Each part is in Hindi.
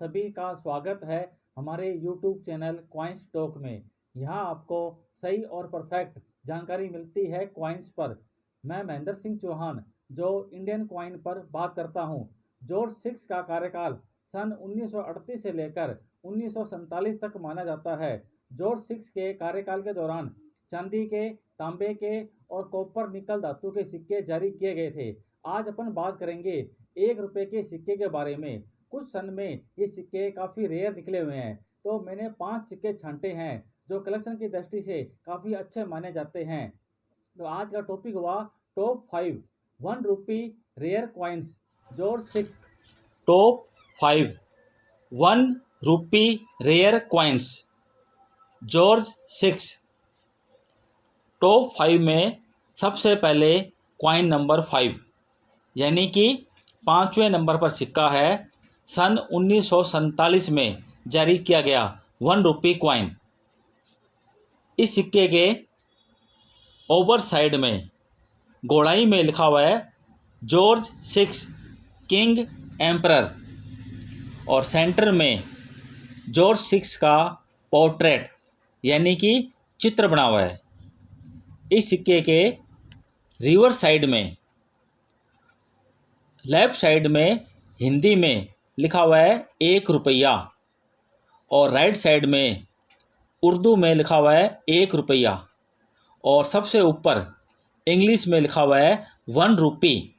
सभी का स्वागत है हमारे YouTube चैनल कॉइन्स टॉक में। यहाँ आपको सही और परफेक्ट जानकारी मिलती है कॉइन्स पर। मैं महेंद्र सिंह चौहान जो इंडियन कॉइन पर बात करता हूँ। जॉर्ज 6 का कार्यकाल सन 1938 से लेकर 1947 तक माना जाता है। जॉर्ज 6 के कार्यकाल के दौरान चांदी के, तांबे के और कॉपर निकल धातु के सिक्के जारी किए गए थे। आज अपन बात करेंगे 1 रुपये के सिक्के के बारे में। कुछ सन में ये सिक्के काफ़ी रेयर निकले हुए हैं, तो मैंने 5 सिक्के छांटे हैं जो कलेक्शन की दृष्टि से काफ़ी अच्छे माने जाते हैं। तो आज का टॉपिक हुआ टॉप 5 1 रुपी रेयर कॉइन्स जॉर्ज 6। टॉप 5 1 रुपी रेयर कॉइन्स जॉर्ज 6। टॉप 5 में सबसे पहले कॉइन नंबर 5 यानी कि 5वें नंबर पर सिक्का है। सन 1947 में जारी किया गया 1 रुपी कॉइन। इस सिक्के के ओवर साइड में गोलाई में लिखा हुआ है जॉर्ज 6 किंग एम्परर और सेंटर में जॉर्ज 6 का पोर्ट्रेट यानी कि चित्र बना हुआ है। इस सिक्के के रिवर्स साइड में लेफ्ट साइड में हिंदी में लिखा हुआ है 1 रुपया और राइट साइड में उर्दू में लिखा हुआ है 1 रुपया और सबसे ऊपर इंग्लिश में लिखा हुआ है 1 रुपी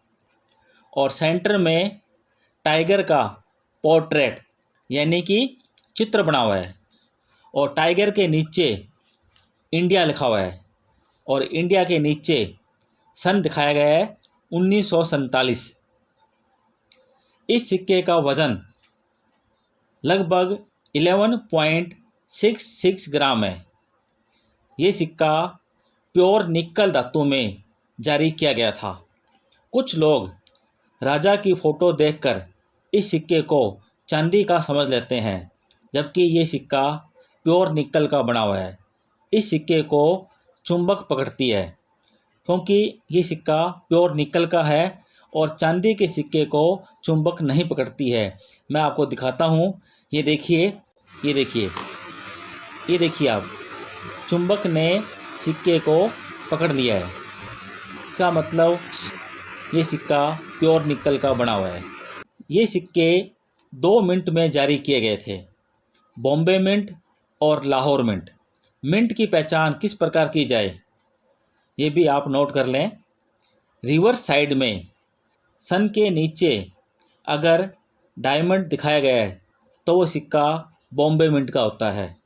और सेंटर में टाइगर का पोर्ट्रेट यानी कि चित्र बना हुआ है और टाइगर के नीचे इंडिया लिखा हुआ है और इंडिया के नीचे सन दिखाया गया है 1947। इस सिक्के का वज़न लगभग 11.66 ग्राम है। ये सिक्का प्योर निकल धातु में जारी किया गया था। कुछ लोग राजा की फ़ोटो देखकर इस सिक्के को चांदी का समझ लेते हैं, जबकि ये सिक्का प्योर निकल का बना हुआ है। इस सिक्के को चुंबक पकड़ती है क्योंकि ये सिक्का प्योर निकल का है और चांदी के सिक्के को चुंबक नहीं पकड़ती है। मैं आपको दिखाता हूँ। ये देखिए, ये देखिए, ये देखिए आप, चुंबक ने सिक्के को पकड़ लिया है। इसका मतलब ये सिक्का प्योर निकल का बना हुआ है। ये सिक्के 2 मिंट में जारी किए गए थे, बॉम्बे मिंट और लाहौर मिंट। मिंट की पहचान किस प्रकार की जाए ये भी आप नोट कर लें। रिवर्स साइड में सन के नीचे अगर डायमंड दिखाया गया है तो वो सिक्का बॉम्बे मिंट का होता है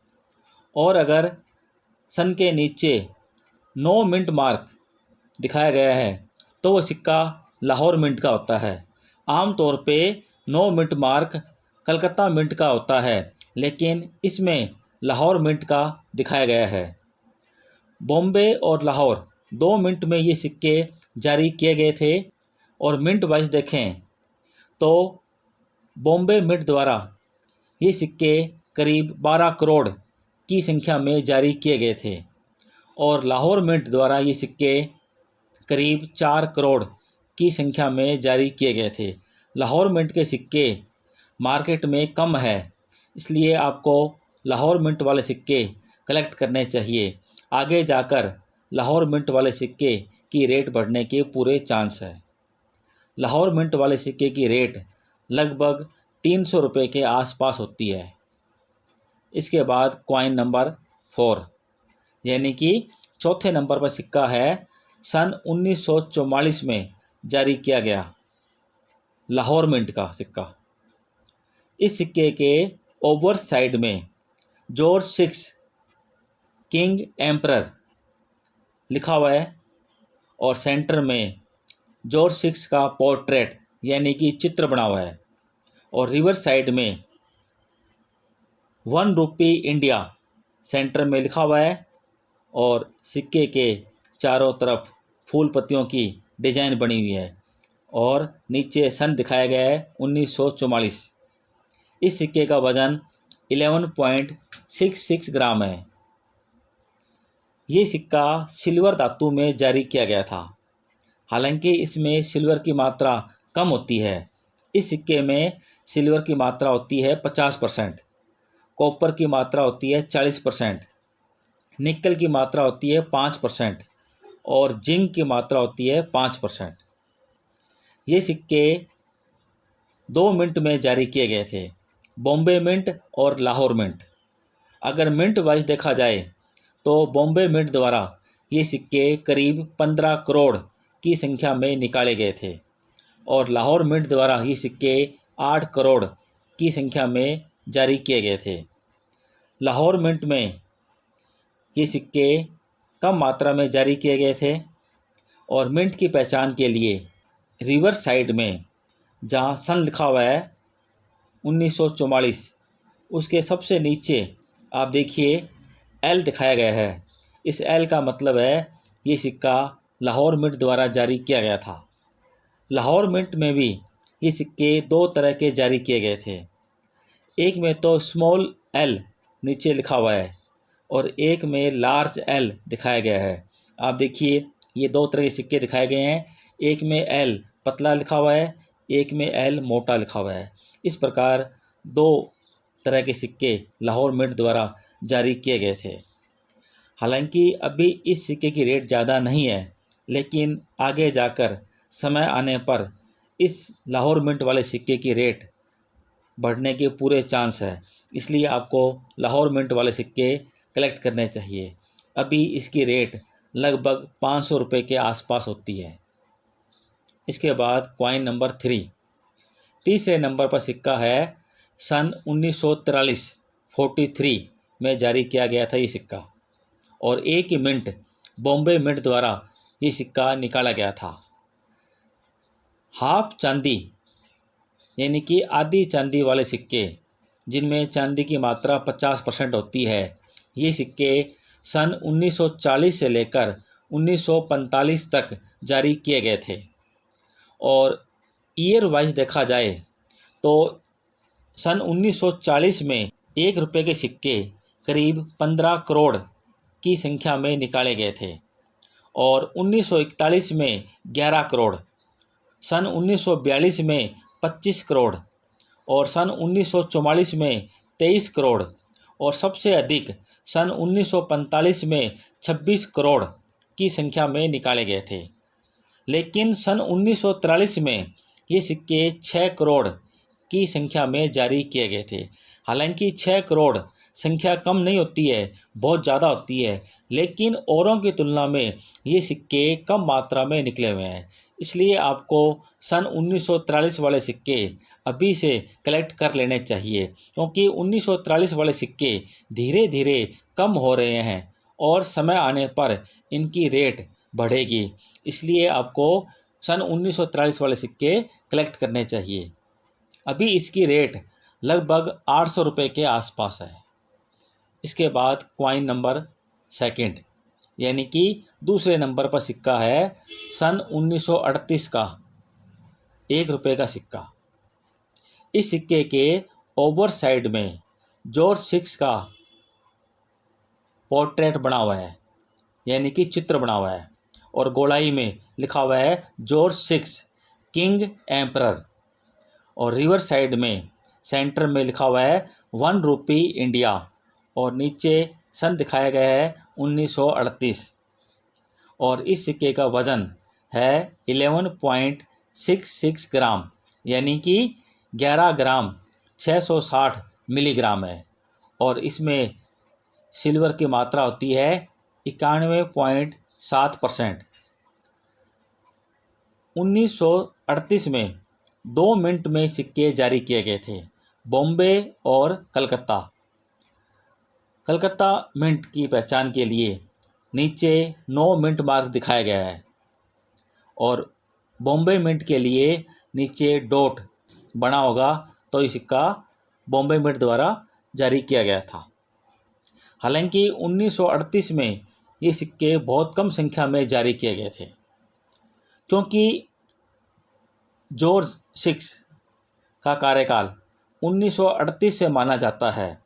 और अगर सन के नीचे 9 मिंट मार्क दिखाया गया है तो वो सिक्का लाहौर मिंट का होता है। आमतौर पे 9 मिंट मार्क कलकत्ता मिंट का होता है, लेकिन इसमें लाहौर मिंट का दिखाया गया है। बॉम्बे और लाहौर 2 मिंट में ये सिक्के जारी किए गए थे और मिंट वाइज देखें तो बॉम्बे मिंट द्वारा ये सिक्के करीब 12 करोड़ की संख्या में जारी किए गए थे और लाहौर मिंट द्वारा ये सिक्के करीब 4 करोड़ की संख्या में जारी किए गए थे। लाहौर मिंट के सिक्के मार्केट में कम है, इसलिए आपको लाहौर मिंट वाले सिक्के कलेक्ट करने चाहिए। आगे जाकर लाहौर मिंट वाले सिक्के की रेट बढ़ने के पूरे चांस है। लाहौर मिंट वाले सिक्के की रेट लगभग 300 रुपये के आसपास होती है। इसके बाद कॉइन नंबर 4 यानी कि चौथे नंबर पर सिक्का है सन 1944 में जारी किया गया लाहौर मिंट का सिक्का। इस सिक्के के ओवर साइड में जॉर्ज 6 किंग एम्परर लिखा हुआ है और सेंटर में जॉर्ज 6 का पोर्ट्रेट यानी कि चित्र बना हुआ है और रिवर्स साइड में 1 रुपी इंडिया सेंटर में लिखा हुआ है और सिक्के के चारों तरफ फूल पत्तियों की डिजाइन बनी हुई है और नीचे सन दिखाया गया है 1944। इस सिक्के का वज़न 11.66 ग्राम है। ये सिक्का सिल्वर धातु में जारी किया गया था, हालांकि इसमें सिल्वर की मात्रा कम होती है। इस सिक्के में सिल्वर की मात्रा होती है 50%, कॉपर की मात्रा होती है 40%, निकल की मात्रा होती है 5% और जिंक की मात्रा होती है 5%। ये सिक्के 2 मिंट में जारी किए गए थे, बॉम्बे मिंट और लाहौर मिंट। अगर मिंट वाइज देखा जाए तो बॉम्बे मिंट द्वारा ये सिक्के करीब 15 करोड़ की संख्या में निकाले गए थे और लाहौर मिंट द्वारा ये सिक्के 8 करोड़ की संख्या में जारी किए गए थे। लाहौर मिंट में ये सिक्के कम मात्रा में जारी किए गए थे और मिंट की पहचान के लिए रिवर्स साइड में जहाँ सन लिखा हुआ है 1944, उसके सबसे नीचे आप देखिए एल दिखाया गया है। इस एल का मतलब है ये सिक्का लाहौर मिंट द्वारा जारी किया गया था। लाहौर मिंट में भी ये सिक्के 2 तरह के जारी किए गए थे। एक में तो स्मॉल एल नीचे लिखा हुआ है और एक में लार्ज एल दिखाया गया है। आप देखिए ये 2 तरह के सिक्के दिखाए गए हैं। एक में एल पतला लिखा हुआ है, एक में एल मोटा लिखा हुआ है। इस प्रकार 2 तरह के सिक्के लाहौर मिंट द्वारा जारी किए गए थे। हालांकि अभी इस सिक्के की रेट ज़्यादा नहीं है, लेकिन आगे जाकर समय आने पर इस लाहौर मिंट वाले सिक्के की रेट बढ़ने के पूरे चांस है। इसलिए आपको लाहौर मिंट वाले सिक्के कलेक्ट करने चाहिए। अभी इसकी रेट लगभग 500 रुपये के आसपास होती है। इसके बाद कॉइन नंबर 3, तीसरे नंबर पर सिक्का है सन 1943 में जारी किया गया था ये सिक्का और एक ही मिंट बॉम्बे मिंट द्वारा ये सिक्का निकाला गया था। हाफ चांदी यानी कि आधी चांदी वाले सिक्के जिनमें चांदी की मात्रा 50% होती है, ये सिक्के सन 1940 से लेकर 1945 तक जारी किए गए थे और ईयर वाइज देखा जाए तो सन 1940 में 1 रुपये के सिक्के करीब 15 करोड़ की संख्या में निकाले गए थे और 1941 में 11 करोड़, सन 1942 में 25 करोड़ और सन 1944 में 23 करोड़ और सबसे अधिक सन 1945 में 26 करोड़ की संख्या में निकाले गए थे। लेकिन सन 1943 में ये सिक्के 6 करोड़ की संख्या में जारी किए गए थे। हालांकि 6 करोड़ संख्या कम नहीं होती है, बहुत ज़्यादा होती है, लेकिन औरों की तुलना में ये सिक्के कम मात्रा में निकले हुए हैं। इसलिए आपको सन 1943 वाले सिक्के अभी से कलेक्ट कर लेने चाहिए, क्योंकि 1943 वाले सिक्के धीरे धीरे कम हो रहे हैं और समय आने पर इनकी रेट बढ़ेगी। इसलिए आपको सन 1943 वाले सिक्के कलेक्ट करने चाहिए। अभी इसकी रेट लगभग 800 रुपये के आसपास है। इसके बाद कॉइन नंबर 2 यानी कि दूसरे नंबर पर सिक्का है सन 1938 का 1 रुपये का सिक्का। इस सिक्के के ओवर साइड में जॉर्ज 6 का पोर्ट्रेट बना हुआ है, यानी कि चित्र बना हुआ है और गोलाई में लिखा हुआ है जॉर्ज 6 किंग एम्परर और रिवर साइड में सेंटर में लिखा हुआ है 1 रुपी इंडिया और नीचे सन दिखाया गया है 1938 और इस सिक्के का वज़न है 11.66 ग्राम यानी कि 11 ग्राम 660 मिलीग्राम है और इसमें सिल्वर की मात्रा होती है 91.7%। 1938 में 2 मिंट में सिक्के जारी किए गए थे, बॉम्बे और कलकत्ता। कलकत्ता मिंट की पहचान के लिए नीचे 9 मिंट मार्क दिखाया गया है और बॉम्बे मिंट के लिए नीचे डॉट बना होगा, तो ये सिक्का बॉम्बे मिंट द्वारा जारी किया गया था। हालांकि 1938 में ये सिक्के बहुत कम संख्या में जारी किए गए थे, क्योंकि जॉर्ज 6 का कार्यकाल 1938 से माना जाता है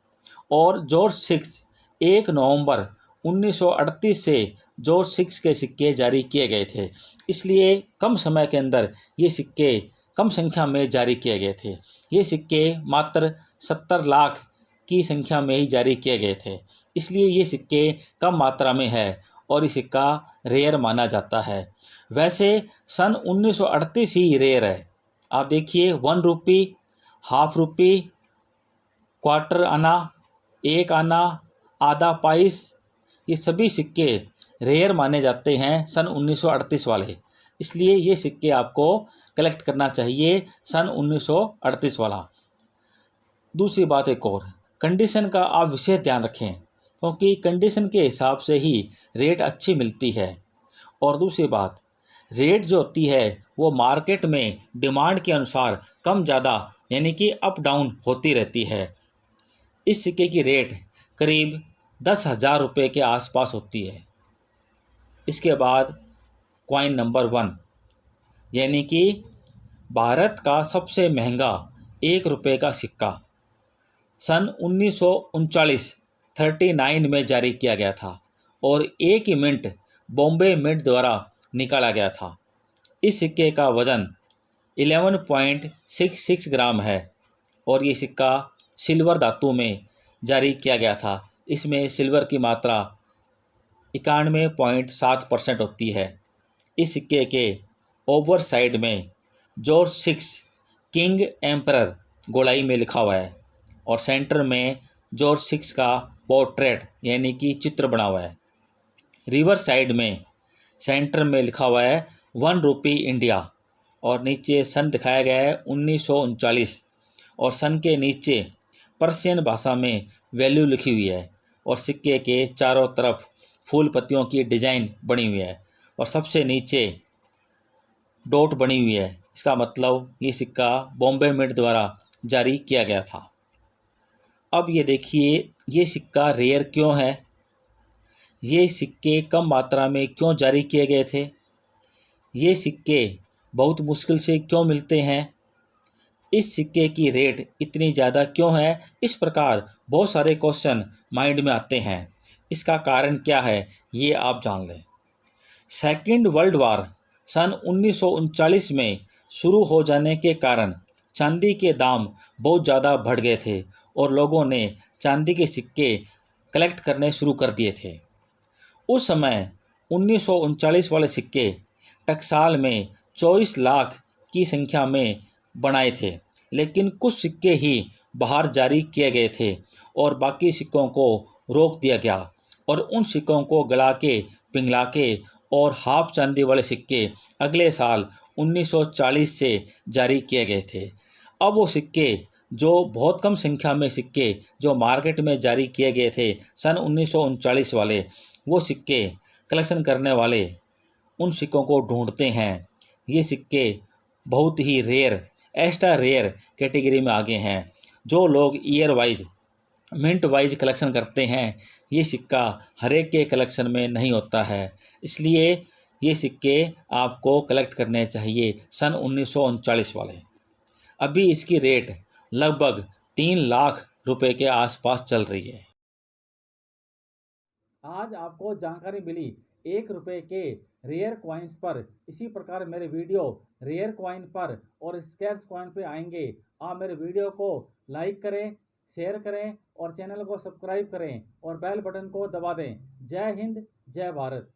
और जॉर्ज 6 1 नवंबर 1938 से जॉर्ज 6 के सिक्के जारी किए गए थे। इसलिए कम समय के अंदर ये सिक्के कम संख्या में जारी किए गए थे। ये सिक्के मात्र 70 लाख की संख्या में ही जारी किए गए थे, इसलिए ये सिक्के कम मात्रा में है और ये सिक्का रेयर माना जाता है। वैसे सन 1938 ही रेयर है। आप देखिए 1 रुपी, हाफ रुपी, क्वार्टर आना, 1 आना, आधा पाइस, ये सभी सिक्के रेयर माने जाते हैं सन 1938 वाले। इसलिए ये सिक्के आपको कलेक्ट करना चाहिए सन 1938 वाला। दूसरी बात एक और, कंडीशन का आप विशेष ध्यान रखें, क्योंकि कंडीशन के हिसाब से ही रेट अच्छी मिलती है। और दूसरी बात, रेट जो होती है वो मार्केट में डिमांड के अनुसार कम ज़्यादा यानी कि अप डाउन होती रहती है। इस सिक्के की रेट करीब 10,000 रुपये के आसपास होती है। इसके बाद कॉइन नंबर 1 यानी कि भारत का सबसे महंगा 1 रुपये का सिक्का सन 1939 में जारी किया गया था और एक ही मिंट बॉम्बे मिंट द्वारा निकाला गया था। इस सिक्के का वज़न 11.66 ग्राम है और ये सिक्का सिल्वर धातु में जारी किया गया था। इसमें सिल्वर की मात्रा 91.7% होती है। इस सिक्के के ओवर साइड में जॉर्ज 6 किंग एम्परर गोलाई में लिखा हुआ है और सेंटर में जॉर्ज 6 का पोर्ट्रेट यानी कि चित्र बना हुआ है। रिवर साइड में सेंटर में लिखा हुआ है 1 रुपी इंडिया और नीचे सन दिखाया गया है 1939 और सन के नीचे पर्शियन भाषा में वैल्यू लिखी हुई है और सिक्के के चारों तरफ फूल पत्तियों की डिज़ाइन बनी हुई है और सबसे नीचे डॉट बनी हुई है। इसका मतलब ये सिक्का बॉम्बे मिंट द्वारा जारी किया गया था। अब ये देखिए, ये सिक्का रेयर क्यों है, ये सिक्के कम मात्रा में क्यों जारी किए गए थे, ये सिक्के बहुत मुश्किल से क्यों मिलते हैं, इस सिक्के की रेट इतनी ज़्यादा क्यों है। इस प्रकार बहुत सारे क्वेश्चन माइंड में आते हैं। इसका कारण क्या है ये आप जान लें। सेकेंड वर्ल्ड वार सन 1939 में शुरू हो जाने के कारण चांदी के दाम बहुत ज़्यादा बढ़ गए थे और लोगों ने चांदी के सिक्के कलेक्ट करने शुरू कर दिए थे। उस समय 1939 वाले सिक्के टकसाल में 24 लाख की संख्या में बनाए थे, लेकिन कुछ सिक्के ही बाहर जारी किए गए थे और बाकी सिक्कों को रोक दिया गया और उन सिक्कों को गला के पिघला के और हाफ चांदी वाले सिक्के अगले साल 1940 से जारी किए गए थे। अब वो सिक्के जो बहुत कम संख्या में सिक्के जो मार्केट में जारी किए गए थे सन 1939 वाले, वो सिक्के कलेक्शन करने वाले उन सिक्कों को ढूंढते हैं। ये सिक्के बहुत ही रेयर, एक्स्ट्रा रेयर कैटेगरी में आगे हैं। जो लोग year wise mint wise collection करते हैं, ये सिक्का हर एक के कलेक्शन में नहीं होता है, इसलिए ये सिक्के आपको कलेक्ट करने चाहिए सन 1939 वाले। अभी इसकी रेट लगभग 3 लाख रुपए के आसपास चल रही है। आज आपको जानकारी मिली 1 रुपये के रेयर कॉइन्स पर। इसी प्रकार मेरे वीडियो रेयर कॉइन पर और स्कैर्स कॉइन पे आएंगे। आप मेरे वीडियो को लाइक करें, शेयर करें और चैनल को सब्सक्राइब करें और बेल बटन को दबा दें। जय हिंद, जय भारत।